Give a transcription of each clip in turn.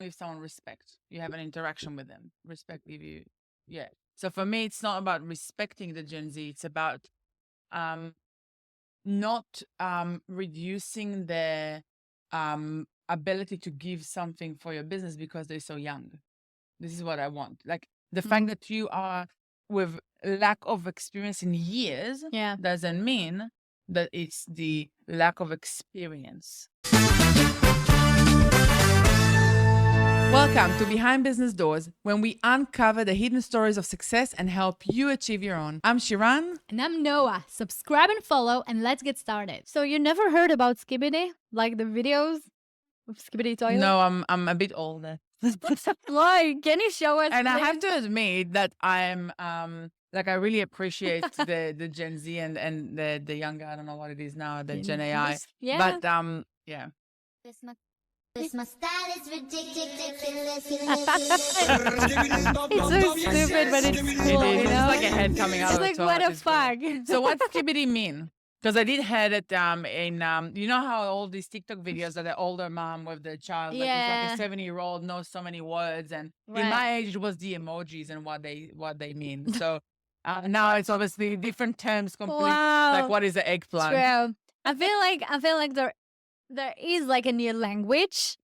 with someone respect. You have an interaction with them. Respect give you, yeah. So for me, it's not about respecting the Gen Z. It's about not reducing their ability to give something for your business because they're so young. This is what I want. Like the fact that you are with lack of experience in years doesn't mean that it's the lack of experience. Welcome to Behind Business Doors, when we uncover the hidden stories of success and help you achieve your own. I'm Shiran. And I'm Noah. Subscribe and follow, and let's get started. So you never heard about Skibidi? Like the videos of Skibidi toilet? No, I'm a bit older. Why? Can you show us? And I have to admit that I'm like I really appreciate the Gen Z and the younger, I don't know what it is now, the Gen AI. Yeah. But yeah. This my style is ridiculous. It's so stupid, but it's cool. It is. You It's know? like a head coming out It's of the like, toilet. what the It's great. fuck? So what's Skibidi mean? Because I did heard it in you know how all these TikTok videos that the older mom with the child, like it's like a 70-year-old knows so many words, and in my age it was the emojis and what they mean. So now it's obviously different terms completely. Wow. Like what is the eggplant? True. I feel like there is like a new language,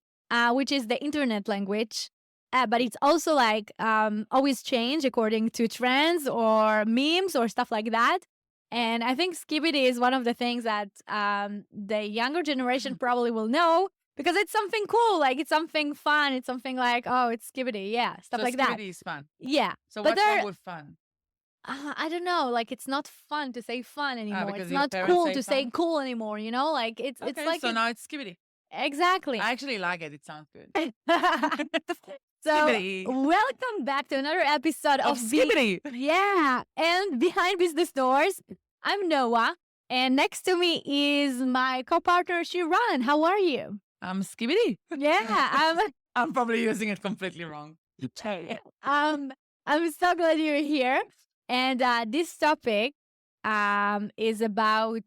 which is the internet language. But it's also like always change according to trends or memes or stuff like that. And I think Skibidi is one of the things that the younger generation probably will know because it's something cool. Like it's something fun. It's something like, oh, it's Skibidi. Yeah, stuff So like that. Skibidi is fun. Yeah. So But what's wrong with fun? I don't know. Like it's not fun to say fun anymore. because It's your not parents cool say to say fun? cool anymore. You know, like it's Okay, like so now it's Skibidi. exactly. I actually like it. It sounds good. So Skibidi. welcome back to another episode Of Skibidi. Yeah, and Behind Business Doors. I'm Noah, and next to me is my co-partner Shiran. How are you? I'm Skibidi. Yeah, I'm probably using it completely wrong. I'm so glad you're here. And this topic is about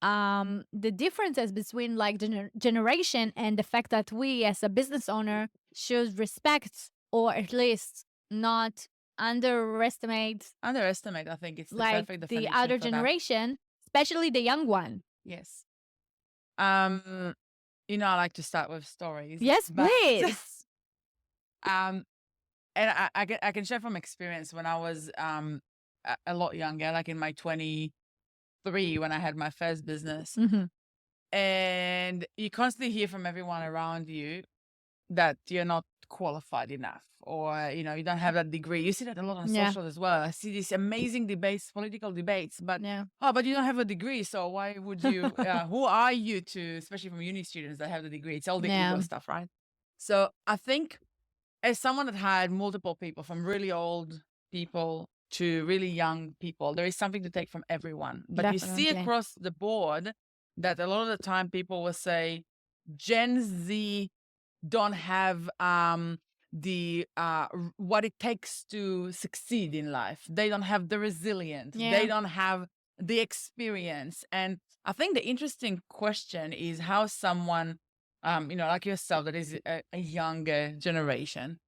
the differences between like generation and the fact that we as a business owner should respect or at least not underestimate I think it's the like perfect the definition other for that. generation, especially the young one. Yes. You know, I like to start with stories. Yes, but- please. and I can share from experience when I was a lot younger, like in my 23 when I had my first business. Mhm. And you constantly hear from everyone around you that you're not qualified enough, or you know, you don't have that degree. You see that a lot on Yeah. social as well. I see these amazing debates, political debates, but Yeah. but you don't have a degree, so why would you who are you to, especially from uni students that have the degree? It's all the Yeah. ego stuff, right? So I think as someone that had multiple people, from really old people to really young people, there is something to take from everyone. But you see Definitely. across the board that a lot of the time people will say Gen Z don't have the what it takes to succeed in life. They don't have the resilience. Yeah. They don't have the experience. And I think the interesting question is how someone you know, like yourself, that is a younger generation,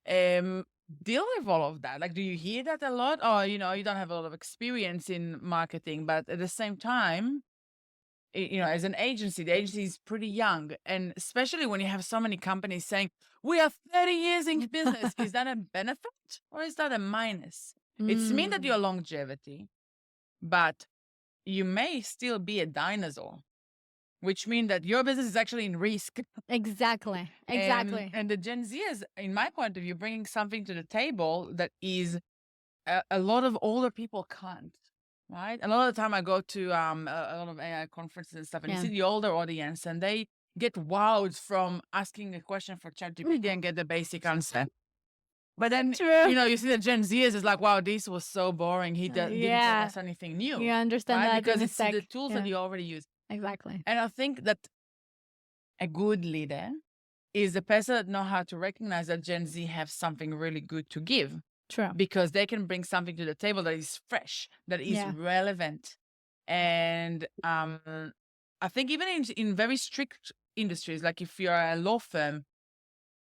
deal with all of that. Like, do you hear that a lot? Or, you know, you don't have a lot of experience in marketing, but at the same time, you know, as an agency, the agency is pretty young. And especially when you have so many companies saying, we are 30 years in business, is that a benefit or is that a minus? It's mean that your longevity, but you may still be a dinosaur, which means that your business is actually in risk. Exactly. Exactly. And the Gen Z is, in my point of view, bringing something to the table that is a lot of older people can't. Right? A lot of the time I go to a lot of AI conferences and stuff, and you see the older audience, and they get wowed from asking a question for ChatGPT and get the basic answer. But then, True. you know, you see the Gen Zers is like, wow, this was so boring. He didn't tell us anything new. You understand right? that Because in a it's sec. the tools that you already use. Exactly. And I think that a good leader is the person that know how to recognize that Gen Z have something really good to give. True. Because they can bring something to the table that is fresh, that is relevant. And I think even in very strict industries, like if you're a law firm,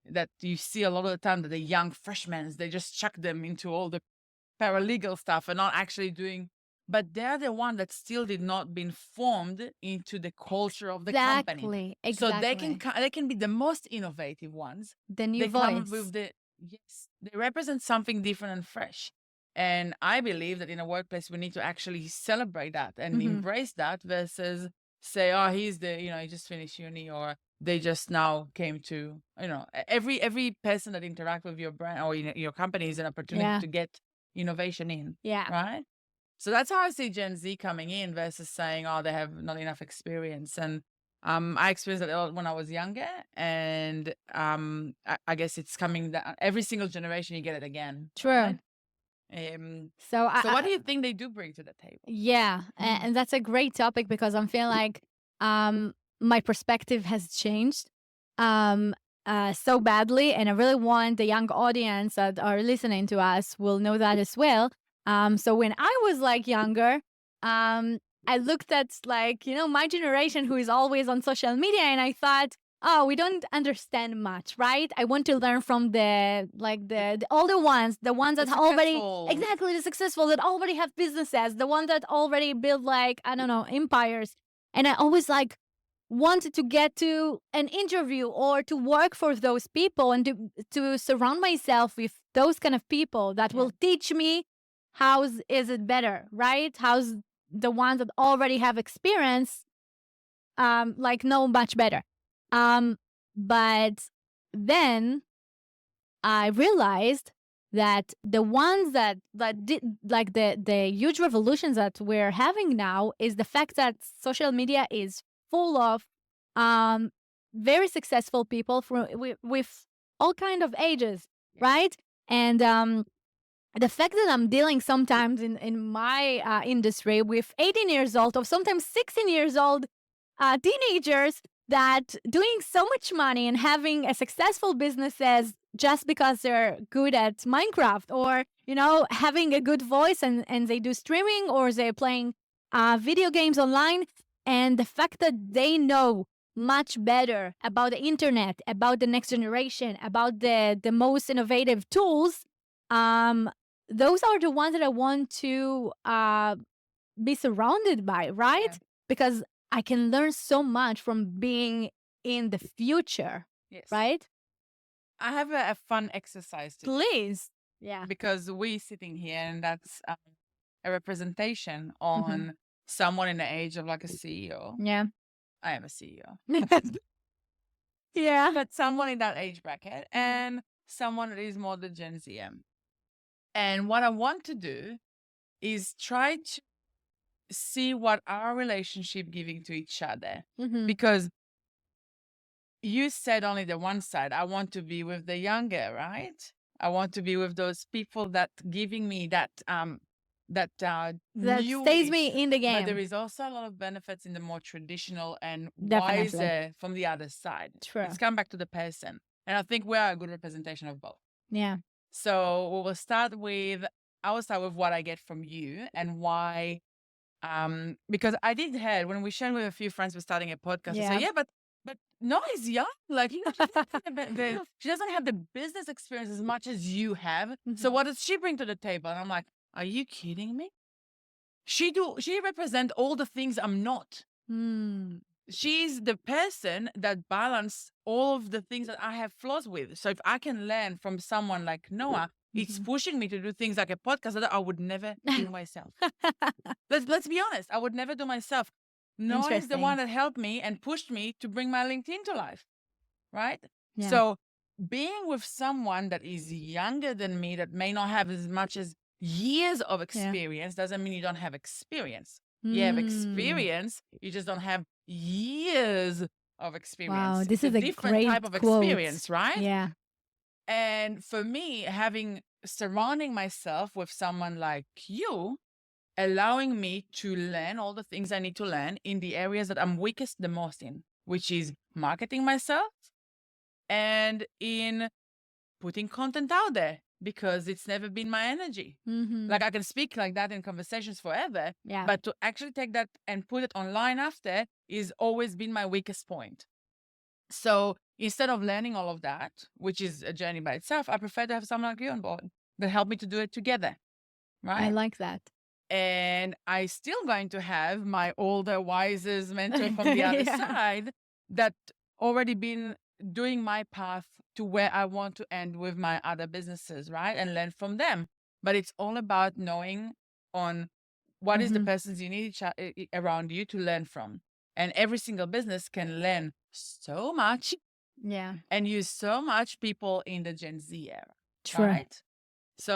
that you see a lot of the time, that the young freshmen, they just chuck them into all the paralegal stuff and not actually doing, but they're the one that still did not been formed into the culture of the company. Exactly. So Exactly. they can be the most innovative ones. The new They come voice. with yes, they represent something different and fresh. And I believe that in a workplace, we need to actually celebrate that and embrace that versus say, oh, he's he just finished uni, or they just now came to, every person that interact with your brand or your company is an opportunity Yeah. to get innovation in, Yeah. right? So that's how I see Gen Z coming in versus saying, oh, they have not enough experience. And I experienced that a lot when I was younger, and I guess it's coming down. Every single generation, you get it again. True. Right? So So what do you think they do bring to the table? Yeah, and that's a great topic because I'm feeling like my perspective has changed so badly, and I really want the young audience that are listening to us will know that as well. So when I was like younger, I looked at like my generation who is always on social media, and I thought, oh, we don't understand much, right? I want to learn from the older ones, the ones that already exactly the successful that already have businesses, the ones that already build like I don't know empires. And I always like wanted to get to an interview or to work for those people and to surround myself with those kind of people that will teach me how is it better, right? How's the ones that already have experience like know much better. But then I realized that the ones that did like the huge revolutions that we're having now is the fact that social media is full of um very successful people from with all kind of ages, right? And the fact that I'm dealing sometimes in my industry with 18 years old or sometimes 16 years old teenagers that doing so much money and having a successful businesses just because they're good at Minecraft or having a good voice and they do streaming or they're playing video games online, and the fact that they know much better about the internet, about the next generation, about the most innovative tools, those are the ones that I want to be surrounded by, right? Yeah. Because I can learn so much from being in the future, Yes. right? I have a fun exercise to do, Please. Yeah. because we sitting here, and that's a representation on someone in the age of like a CEO. Yeah. I am a CEO. Yeah. But someone in that age bracket and someone that is more the Gen Z. And what I want to do is try to see what our relationship giving to each other. Because you said only the one side. I want to be with the younger, right? I want to be with those people that giving me that that stays me newish. in the But there game. is also a lot of benefits in the more traditional and Definitely. wiser from the other side. True. It's come back to the person. And I think we are a good representation of both. Yeah. So I will start with what I get from you and why. Because I did hear when we shared with a few friends we're starting a podcast, they say, yeah, but Noah is young. Like, she doesn't have the business experience as much as you have. So what does she bring to the table? And I'm like, are you kidding me? She represent all the things I'm not. She's the person that balance all of the things that I have flaws with. So if I can learn from someone like Noah, it's pushing me to do things like a podcast that I would never do myself. Let's be honest. I would never do myself. Noah is the one that helped me and pushed me to bring my LinkedIn to life. Right? Yeah. So being with someone that is younger than me, that may not have as much as years of experience, doesn't mean you don't have experience. You have experience, you just don't have years of experience. Wow, this It's is a different great type of quote. experience, right? Yeah. And for me, surrounding myself with someone like you, allowing me to learn all the things I need to learn in the areas that I'm weakest the most in, which is marketing myself and in putting content out there, because it's never been my energy. Like I can speak like that in conversations forever, but to actually take that and put it online after is always been my weakest point. So instead of learning all of that, which is a journey by itself, I prefer to have someone like you on board that help me to do it together, right? I like that. And I still going to have my older, wisest mentor from the other Yeah. side that already been doing my path to where I want to end with my other businesses, right? And learn from them. But it's all about knowing on what is the Mhm. persons you need around you to learn from. And every single business can learn so much Yeah. and use so much people in the Gen Z era, True. right? So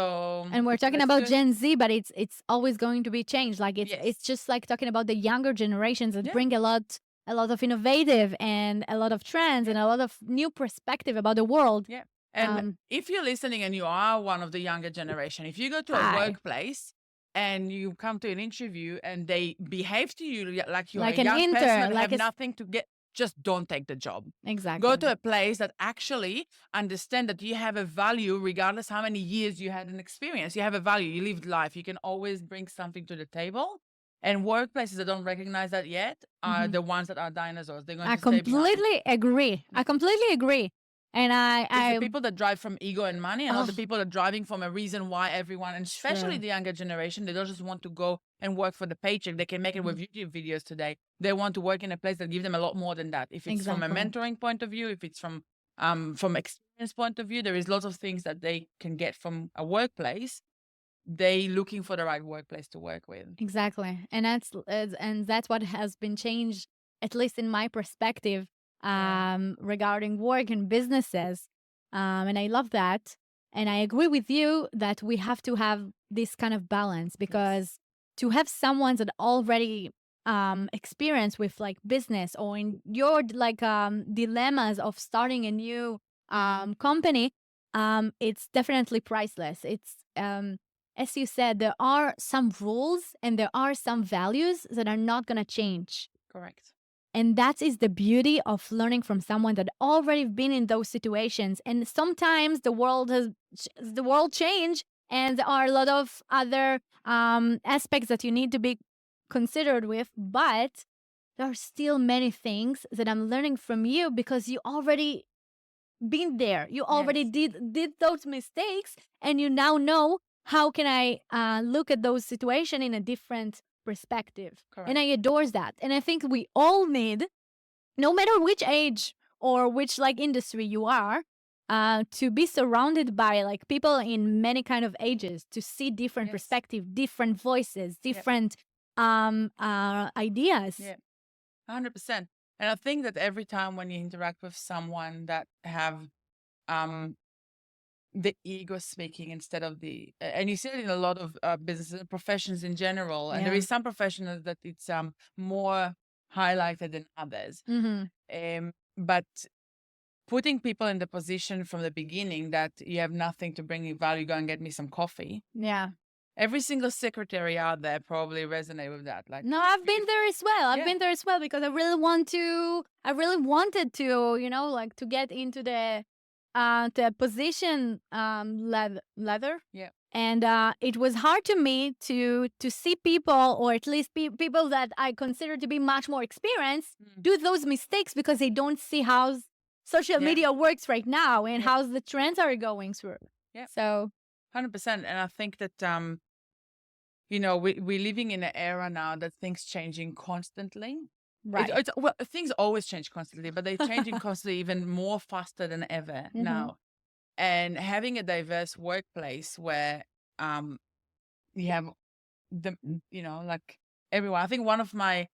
And we're talking let's about do it. Gen Z, but it's always going to be changed. Like it's Yes. just like talking about the younger generations that Yeah. bring a lot of innovative and a lot of trends and a lot of new perspective about the world. Yeah. And Um, if you're listening and you are one of the younger generation, if you go to a Hi. workplace and you come to an interview and they behave to you like you're Like a an young person intern, that like have a nothing to get, just don't take the job. exactly. Go to a place that actually understand that you have a value regardless how many years you had an experience. You have a value, you lived life. You can always bring something to the table. And workplaces that don't recognize that yet are Mhm. the ones that are dinosaurs. They're going I to stay behind. completely agree. I completely agree. And It's the I people that drive from ego and money, and not the Oh. people that are driving from a reason why everyone, and especially True. the younger generation, they don't just want to go and work for the paycheck. They can make it with YouTube videos today. They want to work in a place that gives them a lot more than that. If it's from a Exactly. mentoring point of view, if it's from experience point of view, there is lots of things that they can get from a workplace. They looking for the right workplace to work with. Exactly. And that's what has been changed, at least in my perspective, regarding work and businesses. And I love that. And I agree with you that we have to have this kind of balance, because to have someone that already experience with like business, or in your like dilemmas of starting a new company, it's definitely priceless. It's as you said, there are some rules and there are some values that are not going to change. Correct. And that is the beauty of learning from someone that already been in those situations. And sometimes the world changed, and there are a lot of other aspects that you need to be considered with. But there are still many things that I'm learning from you, because you already been there. You already did those mistakes, and you now know how can I look at those situations in a different perspective. Correct. And I adore that. And I think we all need, no matter which age or which like industry you are, to be surrounded by like people in many kind of ages, to see different perspective, different voices, different ideas. Yeah, 100%. And I think that every time when you interact with someone that have the ego speaking instead of the, and you see it in a lot of businesses and professions in general, and there Yeah. is some professions that it's more highlighted than others. But putting people in the position from the beginning that you have nothing to bring you value, go and get me some coffee. Yeah. Every single secretary out there probably resonate with that. Like, No, I've been there as well. I've Yeah. been there as well, because I really wanted to, like to get into the position leather. Yeah. And it was hard to me to see people, or at least people that I consider to be much more experienced, do those mistakes, because they don't see how social Yeah. media works right now, and Yeah. how the trends are going through. Yeah. So 100%. And I think that we're living in an era now that things changing constantly. right. Well, things always change constantly, but they're changing constantly, even more faster than ever now. And having a diverse workplace where you have like everyone. I think one of my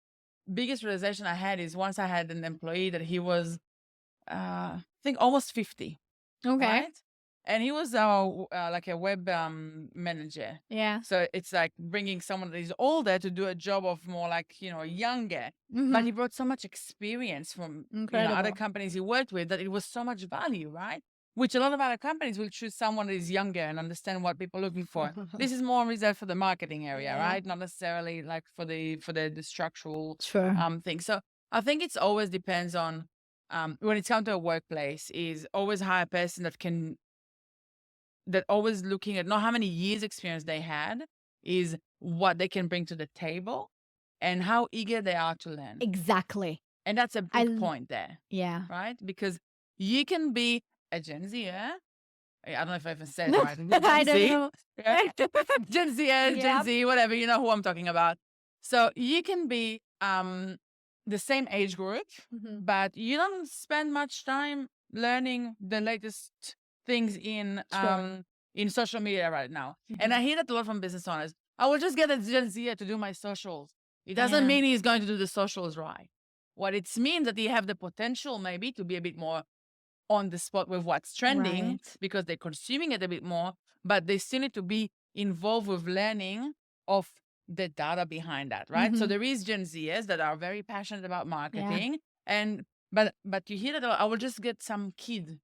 biggest realization I had is once I had an employee that he was I think almost 50. Okay. Right? And he was like a web manager. Yeah. So it's like bringing someone that is older to do a job of more like, younger. But Mhm. he brought so much experience from, other Incredible. companies he worked with that it was so much value, right? Which a lot of other companies will choose someone that is younger and understand what people are looking for. This is more reserved for the marketing area, Yeah. right? Not necessarily like for the structural Sure. thing. So I think it's always depends on when it's come to a workplace, is always hire a person that always looking at not how many years experience they had, is what they can bring to the table and how eager they are to learn. Exactly. And that's a I big l- point there, Yeah. right? Because you can be a Gen Zer. I don't know if I even said it right. I Gen don't Z. know. Yeah. Gen Z, Gen Yep. Z, whatever. You know who I'm talking about. So you can be the same age group, Mhm. but you don't spend much time learning the latest things Sure. in social media right now. And I hear that a lot from business owners. I will just get a Gen Z to do my socials. It doesn't Yeah. mean he's going to do the socials right. What it means that he have the potential maybe to be a bit more on the spot with what's trending Right. because they're consuming it a bit more, but they still need to be involved with learning of the data behind that, right? So Mhm. there is Gen Zers that are very passionate about Yeah. marketing, and but you hear that I will just get some kid,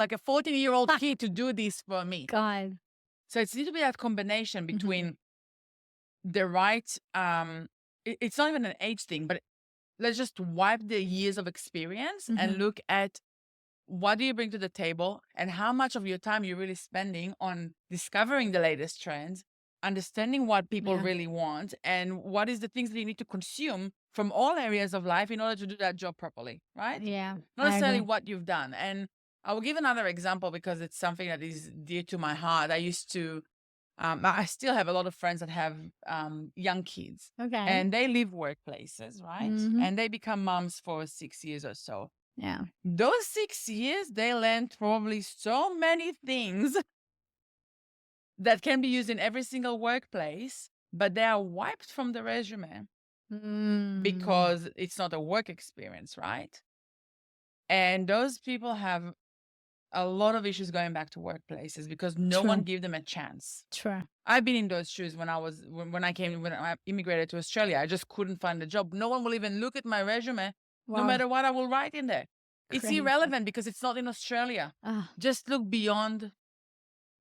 like a 14-year-old kid to do this for me. God. So it's need to be that combination Mhm. between the right it's not even an age thing, but let's just wipe the years of experience and Mhm. look at what do you bring to the table and how much of your time you're really spending on discovering the latest trends, understanding what people Yeah. really want, and what is the things that you need to consume from all areas of life in order to do that job properly, right? Yeah. Not I necessarily agree. what you've done. And I will give another example because it's something that is dear to my heart. I used to I still have a lot of friends that have young kids Okay. and they leave workplaces, right? Mhm. And they become moms for 6 years or so. Yeah. Those 6 years, they learned probably so many things that can be used in every single workplace, but they are wiped from the resume Mm. because it's not a work experience, right? And those people have a lot of issues going back to workplaces because no one True. gave them a chance. True. I've been in those shoes when I immigrated to Australia. I just couldn't find a job. No one will even look at my resume, no Wow. matter what I will write in there. It's Crazy. irrelevant because it's not in Australia. Ah, Just look beyond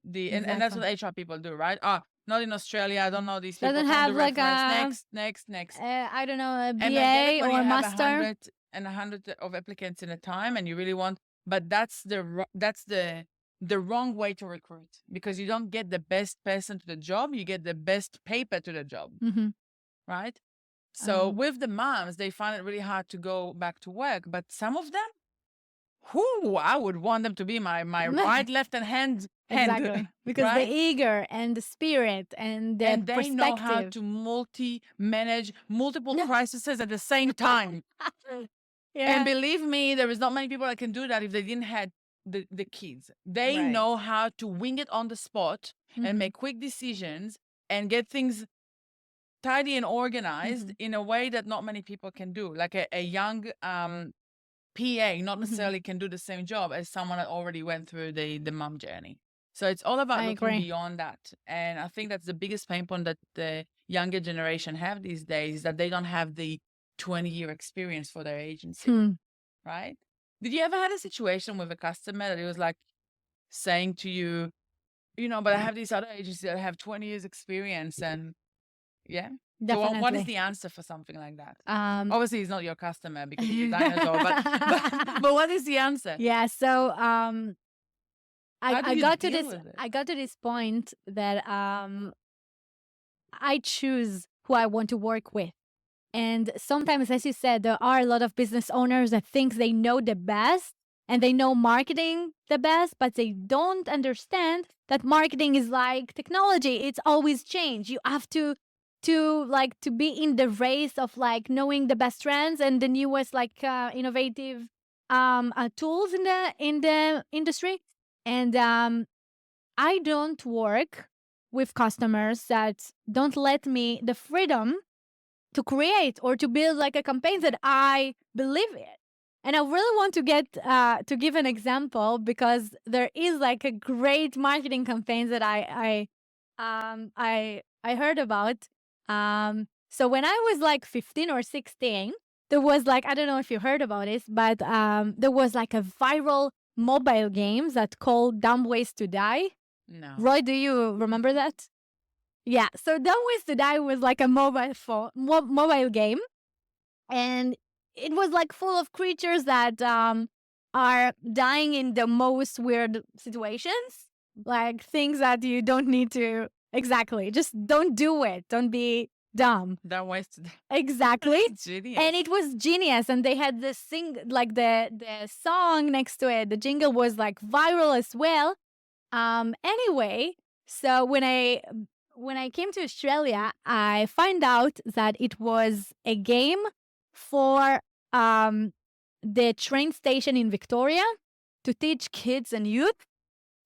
and that's what exactly. HR people do, right? Not in Australia. I don't know these people. Doesn't Found have the like reference. a, Next. I don't know, a And I get it BA when or you a have master. 100 of applicants in a time, and you really want. But that's the wrong way to recruit because you don't get the best person to the job. You get the best paper to the job, Mm-hmm. right? So with the moms, they find it really hard to go back to work. But some of them, I would want them to be my right, left, and hand, Exactly. Because the right? eager and the spirit and the And they know how perspective. to manage multiple crises at the same time. Yeah. And believe me, there is not many people that can do that if they didn't have the kids. They Right. know how to wing it on the spot Mhm. and make quick decisions and get things tidy and organized Mhm. in a way that not many people can do. Like a young PA not Mhm. necessarily can do the same job as someone that already went through the mom journey. So it's all about I looking agree. beyond that. And I think that's the biggest pain point that the younger generation have these days, that they don't have the 20-year experience for their agency, Hmm. right? Did you ever had a situation with a customer that it was like saying to you, but I have these other agencies that have 20 years experience and yeah? So what is Definitely. the answer for something like that? Um, Obviously, he's not your customer because he's a dinosaur, but what is the answer? yeah. So How do I you got to deal this with it? I got to this point that I choose who I want to work with. And sometimes, as you said, there are a lot of business owners that think they know the best and they know marketing the best, but they don't understand that marketing is like technology. It's always change. You have to be in the race of like knowing the best trends and the newest like innovative tools in the industry. And I don't work with customers that don't let me the freedom to create or to build like a campaign that I believe in. And I really want to get to give an example because there is like a great marketing campaign that I heard about. So when I was like 15 or 16, there was like I don't know if you heard about this, but there was like a viral mobile game that called Dumb Ways to Die. No. Roy, do you remember that? Yeah, so Dumb Ways to Die was like a mobile game, and it was like full of creatures that are dying in the most weird situations, like things that you don't need to exactly. Just don't do it. Don't be dumb. That wasted. Exactly. Genius. And it was genius. And they had the the song next to it. The jingle was like viral as well. Anyway, so when I came to Australia, I find out that it was a game for the train station in Victoria to teach kids and youth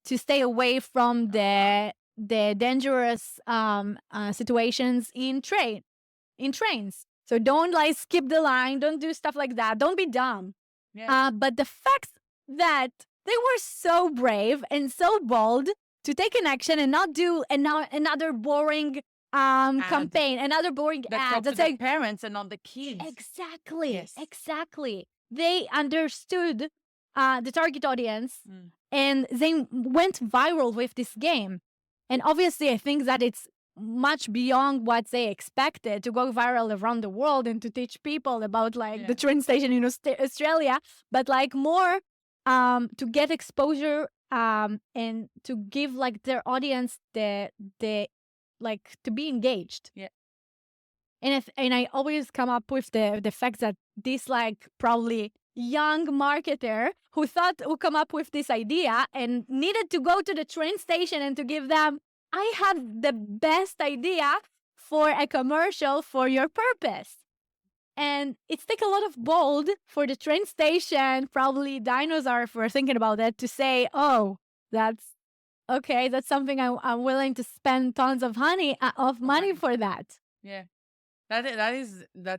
to stay away from the dangerous situations in trains. So don't like skip the line, don't do stuff like that, don't be dumb. Yeah. But the fact that they were so brave and so bold to take an action and not do another boring campaign, another boring That ad. talk to That's the like parents and not the kids. exactly, Yes. exactly. They understood the target audience Mm. and they went viral with this game. And obviously, I think that it's much beyond what they expected to go viral around the world and to teach people about like the train station in Australia, but like more to get exposure and to give like their audience the like to be engaged. Yeah. And I always come up with the fact that this like probably young marketer who come up with this idea and needed to go to the train station and to give them, I have the best idea for a commercial for your purpose. And it's take a lot of bold for the train station, probably dinosaur for thinking about it, to say, oh, that's okay, that's something I'm willing to spend tons of money for that. Yeah. That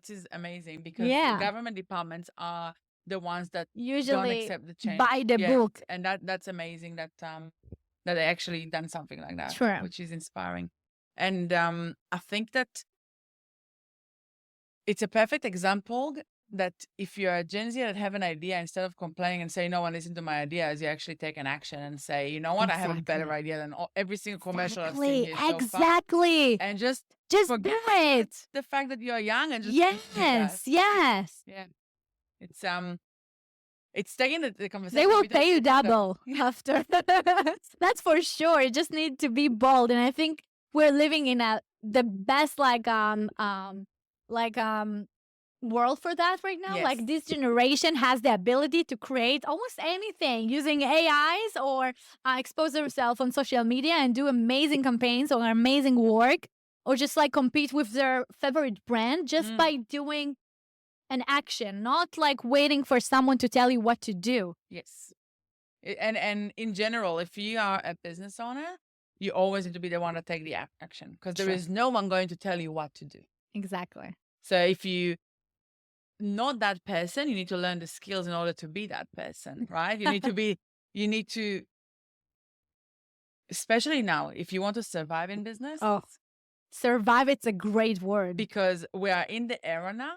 is amazing because Yeah. government departments are the ones that don't Usually accept the change. by the book. And that's amazing that they actually done something like that, True. which is inspiring. And I think that it's a perfect example that if you're a Gen Z that have an idea, instead of complaining and say no one listen to my ideas, you actually take an action and say, you know what, I have a better Exactly. idea than every single commercial I've seen here so far. Exactly. And just Just forget do it. the fact that you're young and just do that. Yes. Yeah. It's taking the conversation. They will we don't pay you talk about. double after. That's for sure. You just need to be bold. And I think we're living in the best world for that right now. Yes. Like this generation has the ability to create almost anything using AIs or expose themselves on social media and do amazing campaigns or amazing work, or just like compete with their favorite brand just by doing an action, not like waiting for someone to tell you what to do. Yes. And in general, if you are a business owner, you always need to be the one to take the action because there Sure. is no one going to tell you what to do. Exactly. So if you not that person, you need to learn the skills in order to be that person, right? You need to, especially now, if you want to survive in business. Oh, survive, it's a great word. Because we are in the era now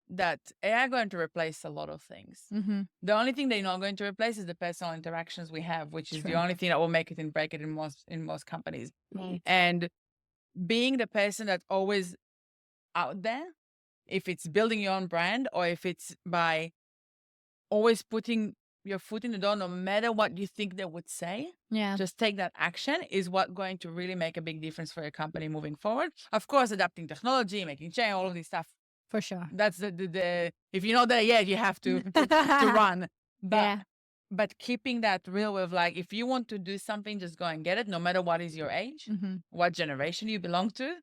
that AI are going to replace a lot of things. Mm-hmm. The only thing they're not going to replace is the personal interactions we have, which is True. the only thing that will make it and break it in most companies. Right. And being the person that's always out there, if it's building your own brand or if it's by always putting your foot in the door, no matter what you think they would say, Yeah. just take that action is what going to really make a big difference for your company moving forward. Of course, adapting technology, making change, all of this stuff. For sure. That's the if you're not there yet, you have to run. But keeping that real with like, if you want to do something, just go and get it, no matter what is your age, what generation you belong to.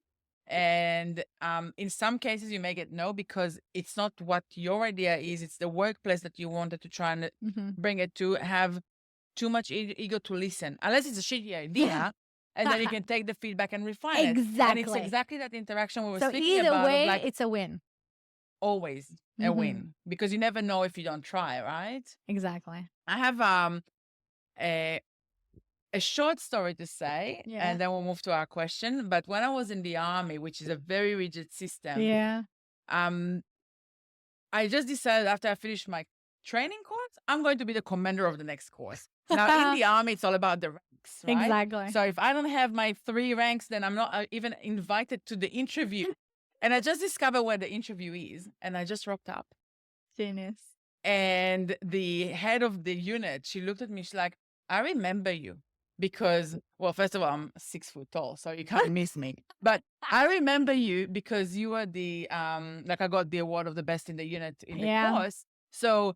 And in some cases, you may get no because it's not what your idea is. It's the workplace that you wanted to try and bring it to have too much ego to listen, unless it's a shitty idea. And then you can take the feedback and refine it. And it's exactly that interaction we were speaking about. So either way, like, it's a win. Always a win because you never know if you don't try, right? Exactly. I have a short story to say, and then we'll move to our question. But when I was in the army, which is a very rigid system, I just decided after I finished my training course, I'm going to be the commander of the next course. Now, in the army, it's all about the ranks, right? Exactly. So if I don't have my 3 ranks, then I'm not even invited to the interview. And I just discovered where the interview is, and I just rocked up. Genius. And the head of the unit, she looked at me, she's like, I remember you. because, well, first of all, I'm 6 foot tall, so you can't miss me. But I remember you because you were the like I got the award of the best in the unit in the Yeah. course. So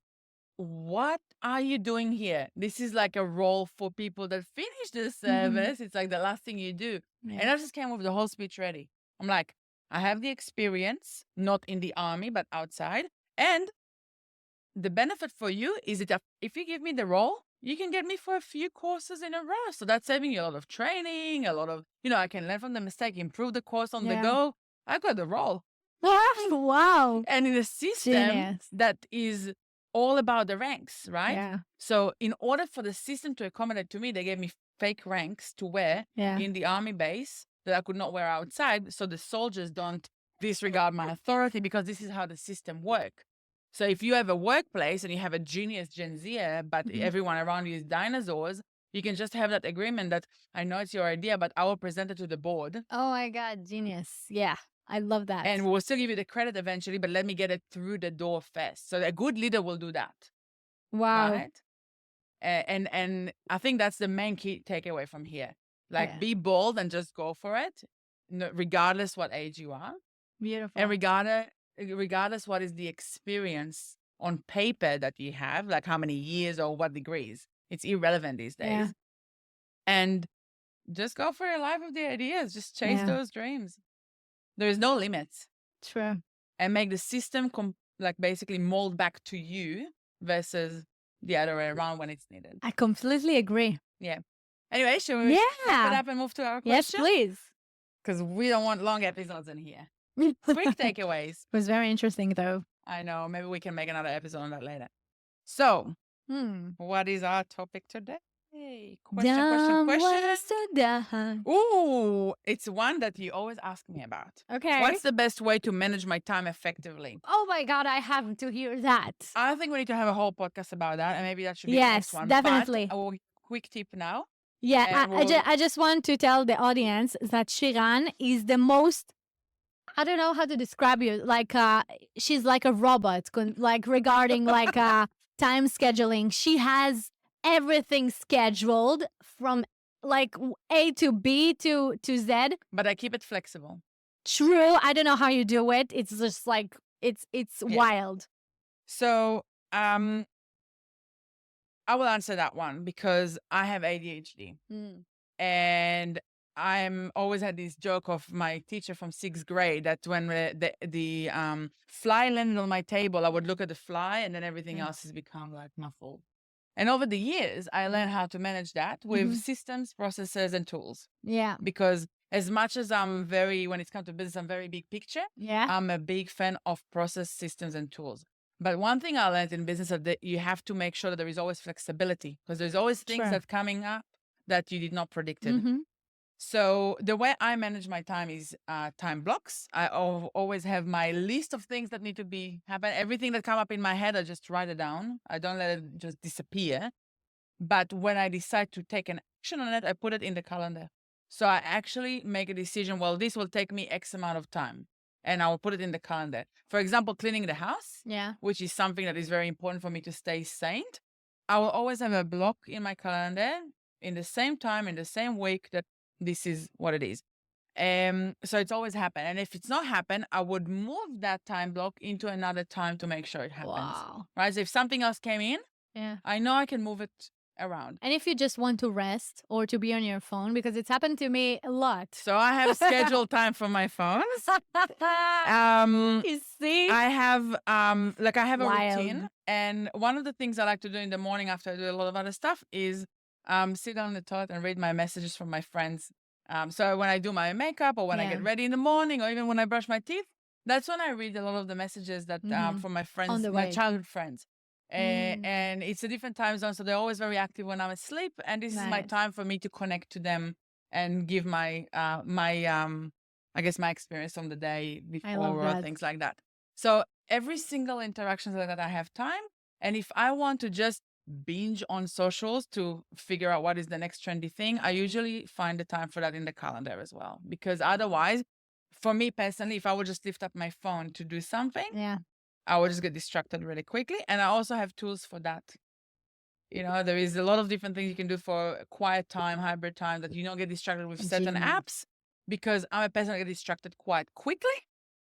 what are you doing here? This is like a role for people that finish the service. It's like the last thing you do. Yeah. And I just came with the whole speech ready. I'm like, I have the experience, not in the army, but outside. And the benefit for you is that if you give me the role, you can get me for a few courses in a row. So that's saving you a lot of training, a lot of, I can learn from the mistake, improve the course on the Yeah. go. I got the role. Wow. And in a system Genius. that is all about the ranks, right? Yeah. So in order for the system to accommodate to me, they gave me fake ranks to wear Yeah. in the army base that I could not wear outside. So the soldiers don't disregard my authority because this is how the system works. So if you have a workplace and you have a genius Gen Zer, but everyone around you is dinosaurs, you can just have that agreement that I know it's your idea, but I will present it to the board. Oh my God, genius. Yeah, I love that. And we'll still give you the credit eventually, but let me get it through the door first. So a good leader will do that. Wow. Right? And I think that's the main key takeaway from here. Like, Yeah. be bold and just go for it, regardless what age you are. Beautiful. And regardless what is the experience on paper that you have, like how many years or what degrees. It's irrelevant these days. Yeah. And just go for your life with the ideas. Just chase Yeah. those dreams. There is no limits. True. And make the system basically mold back to you versus the other way around when it's needed. I completely agree. Yeah. Anyway, should we wrap it Yeah. up and move to our Yes, question? please. Because we don't want long episodes in here. It Quick takeaways. was very interesting, though. I know. Maybe we can make another episode on that later. So, Hmm. what is our topic today? Dumb Question. ways to die. Ooh, it's one that you always ask me about. Okay. What's the best way to manage my time effectively? Oh my God, I have to hear that. I think we need to have a whole podcast about that, and maybe that should be the Yes, next one. definitely. But a quick tip now. Yeah, And I just want to tell the audience that Shiran is the most, I don't know how to describe you. Like, she's like a robot, like regarding like time scheduling. She has everything scheduled from like A to B to Z. But I keep it flexible. True. I don't know how you do it. It's just like it's wild. So, I will answer that one because I have ADHD. And I'm always had this joke of my teacher from 6th grade that when the fly landed on my table, I would look at the fly and then everything else has become like muffled. And over the years, I learned how to manage that with systems, processes, and tools. Yeah. Because as much as when it's come to business, I'm very big picture. Yeah. I'm a big fan of process, systems, and tools. But one thing I learned in business is that you have to make sure that there is always flexibility because there's always things Sure. that coming up that you did not predict. Mhm. So the way I manage my time is time blocks. I always have my list of things that need to happen. Everything that come up in my head, I just write it down. I don't let it just disappear. But when I decide to take an action on it, I put it in the calendar. So I actually make a decision, well, this will take me X amount of time. And I will put it in the calendar. For example, cleaning the house, Yeah. which is something that is very important for me to stay sane. I will always have a block in my calendar in the same time, in the same week that this is what it is. So it's always happened. And if it's not happened, I would move that time block into another time to make sure it happens. Wow. Right? So if something else came in, Yeah. I know I can move it around. And if you just want to rest or to be on your phone, because it's happened to me a lot. So I have scheduled time for my phones. You see? I have I have a Wild. routine, and one of the things I like to do in the morning after I do a lot of other stuff is sit down in the toilet and read my messages from my friends. So when I do my makeup or when I Yeah. get ready in the morning or even when I brush my teeth, that's when I read a lot of the messages that from my friends, the my way. childhood friends. And it's a different time zone, so they're always very active when I'm asleep, and this is my Nice. time for me to connect to them and give my I guess my experience from the day I love before or that. things like that. So every single interaction like that I have time, and if I want to just binge on socials to figure out what is the next trendy thing, I usually find the time for that in the calendar as well. Because otherwise, for me personally, if I would just lift up my phone to do something, Yeah. I would just get distracted really quickly. And I also have tools for that. There is a lot of different things you can do for quiet time, hybrid time, that you don't get distracted with certain Genius. apps, because I'm a person that gets distracted quite quickly.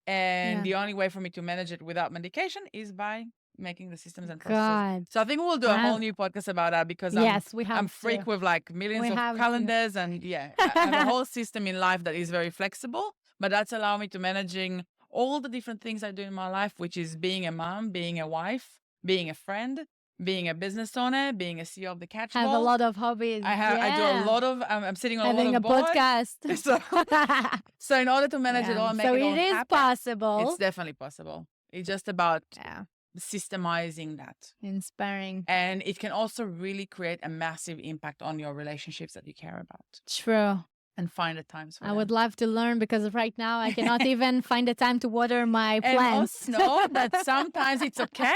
And Yeah. the only way for me to manage it without medication is by making the systems and processes. God. So I think we'll do a whole new podcast about that, because Yes, we have I'm freak to. with like millions We of have to. calendars, and I have a whole system in life that is very flexible, but that's allowed me to managing all the different things I do in my life, which is being a mom, being a wife, being a friend, being a business owner, being a CEO of the Catch Have a Ball. lot of hobbies. I do a lot of, I'm sitting on Having a a lot of boards. podcast. So in order to manage it all and make so it all it is happen, possible. it's definitely possible. It's just about Yeah. systemizing that. Inspiring. And it can also really create a massive impact on your relationships that you care about, True. and find the times for I them. would love to learn, because right now I cannot even find the time to water my And plants. also know that sometimes it's okay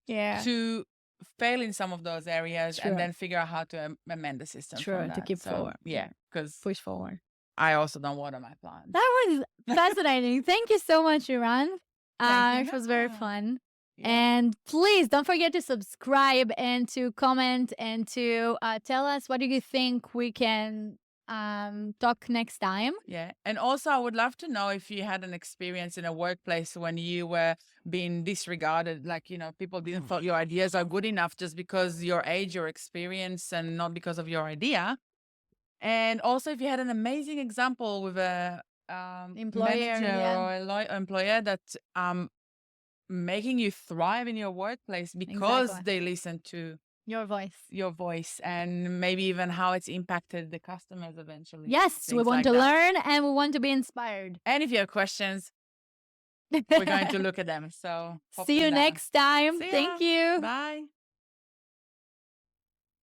Yeah. to fail in some of those areas, True. and then figure out how to amend the system. True, from to that. keep So, forward. Yeah, because Push forward. I also don't water my plants. That was fascinating. Thank you so much, Iran. Thank you. It was very fun. Yeah. And please don't forget to subscribe and to comment and to tell us what do you think we can talk next time. Yeah. And also, I would love to know if you had an experience in a workplace when you were being disregarded, like, people didn't thought your ideas are good enough just because your age, your experience, and not because of your idea. And also, if you had an amazing example with a Employer, manager yeah. or employer that making you thrive in your workplace because Exactly. they listen to Your voice. and maybe even how it's impacted the customers eventually. Yes, we Things want like to that. learn and we want to be inspired. And if you have questions, we're going to look at them. So See you pop them down. next time. See ya. Thank you. Bye.